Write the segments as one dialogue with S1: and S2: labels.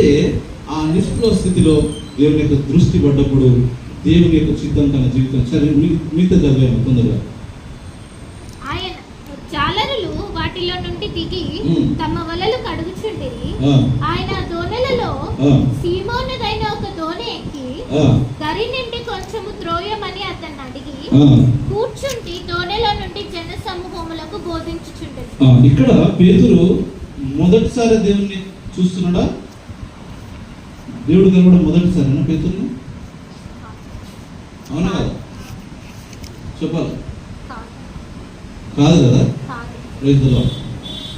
S1: అయితే ఆ నిస్పృహ స్థితిలో దేవుని యొక్క దృష్టి పడ్డప్పుడు దేవుని యొక్క చిత్తం తన జీవితం. సరే, మీతో చదివాము తొందరగా.
S2: ఆయన జాలరులు వాటిలో నుండి దిగి తమ వలలు కడుగుచుండిరి. ఆయన దోణెలలో సీమోనుదైన ఒక దోణి ఎక్కి దరి నుండి కొంచెము త్రోయమని అతన్ని అడిగి కూర్చుంటి దోణెలో నుండి జన సమూహములకు బోధించుచుండెను.
S1: ఇక్కడ పేతురు మొదటిసారి దేవుణ్ణి చూస్తున్నాడా? దేవుడు కలవడం మొదటిసారినా పేతురుని? అవునా కదా? చెప్పాలి. కాదు కదా?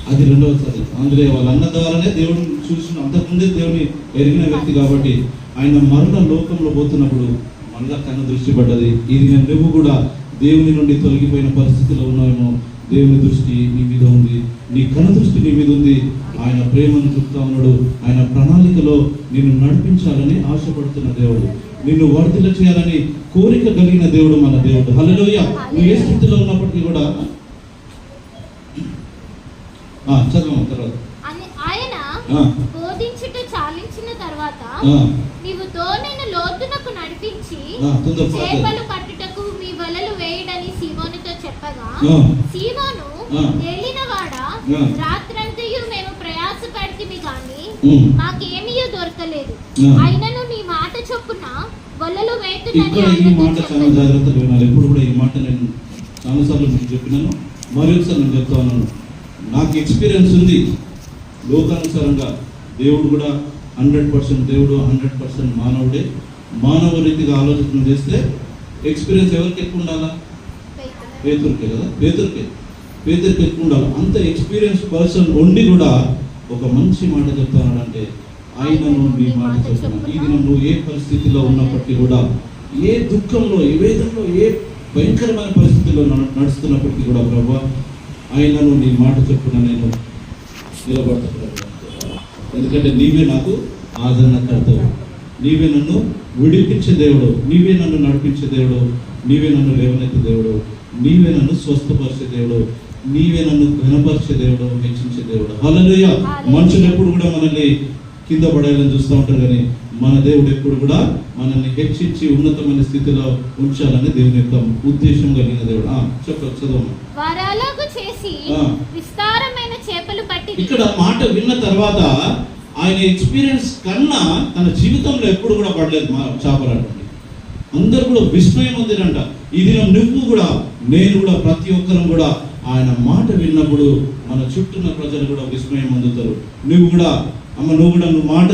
S1: అది రెండవసారి. అందులో వాళ్ళ అన్న ద్వారానే దేవుడిని చూసిన, అంతకుముందే దేవుని ఎరిగిన వ్యక్తి కాబట్టి ఆయన మరణ లోకంలో పోతున్నప్పుడు మళ్ళా కన్ను దృష్టి పడ్డది. ఇది నువ్వు కూడా దేవుని నుండి తొలగిపోయిన పరిస్థితిలో ఉన్నావేమో, దేవుని దృష్టి నీ మీద ఉంది, నీ కన్ను దృష్టి నీ మీద ఉంది. ఆయన ప్రేమను చూపుతా ఉన్నాడు. ఆయన ప్రణాళికలో నిన్ను నడిపించాలని ఆశపడుతున్న దేవుడు, నిన్ను వర్ధిల్ల చేయాలని కోరిక కలిగిన దేవుడు మన దేవుడు. హల్లెలూయా. నువ్వు ఏ స్థితిలో ఉన్నప్పటికీ కూడా చదవము తర్వాత.
S2: ఆయన బోధించుట చాలించిన తర్వాత నీవు దోణిని లోతునకు నడిపించి చేపలు పట్టుటకు మీ వలలు వేయడని సీమోనుతో చెప్పగా, సీమోను ఏలినవాడా, రాత్రంతయు మేము ప్రయాసపడితిమి గాని మాకేమీయూ దొరకలేదు, అయినను నీ మాట చొప్పున వలలు వేయుటని.
S1: ఈ మాట చాలా జాగ్రత్తగా వినాలి. ఎప్పుడు కూడా ఈ మాట నేను చాలాసార్లు మీకు చెప్పినాను, మరొకసారి నేను చెప్తా ఉన్నాను. నాకు ఎక్స్పీరియన్స్ ఉంది. లోకానుసారంగా దేవుడు కూడా 100% దేవుడు, 100% మానవుడే. మానవ రీతిగా ఆలోచన చేస్తే ఎక్స్పీరియన్స్ ఎవరికి ఎక్కువ ఉండాలా? పేతురుకే కదా. పేతురుకి ఎక్కువ ఉండాలి. అంత ఎక్స్పీరియన్స్ పర్సన్ ఉండి కూడా ఒక మంచి మాట చెప్తానంటే, ఆయనను నీ మాట చెప్తున్నాను. ఈ దినం నువ్వు ఏ పరిస్థితిలో ఉన్నప్పటికీ కూడా, ఏ దుఃఖంలో, ఏ వేదనలో, ఏ భయంకరమైన పరిస్థితుల్లో నడుస్తున్నప్పటికీ కూడా, ప్రభువా ఆయనను నీ మాట చెప్పున నేను నిలబడతాను. ఎందుకంటే నీవే నాకు ఆదరణకర్తవు, నీవే నన్ను విడిపించే దేవుడు, నీవే నన్ను నడిపించే దేవుడు, నీవే నన్ను లేవనెత్తే దేవుడు, నీవే నన్ను స్వస్థపరిచే దేవుడు, నీవే నన్ను ఘనపరిచే దేవుడు, హెచ్చించే దేవుడు. హల్లెలూయా. మనుషులు ఎప్పుడు కూడా మనల్ని కింద పడేయాలని చూస్తూ ఉంటారు, కానీ మన దేవుడు ఎప్పుడు కూడా మనల్ని హెచ్చించి ఉన్నతమైన స్థితిలో ఉంచాలని దేవుని యొక్క ఉద్దేశం కలిగిన దేవుడు. చదవమ్మా. ఇక్కడ మాట విన్న తర్వాత ఆయన ఎక్స్పీరియన్స్ కన్నా తన జీవితంలో ఎప్పుడు కూడా పడలేదు చేపలాటండి. అందరూ కూడా విస్మయం ఉందిరంట. ఈ దినం నువ్వు కూడా, నేను కూడా, ప్రతి ఒక్కరం కూడా ఆయన మాట విన్నప్పుడు మన చుట్టూ ఉన్న ప్రజలు కూడా విస్మయం పొందుతారు. నువ్వు కూడా మాట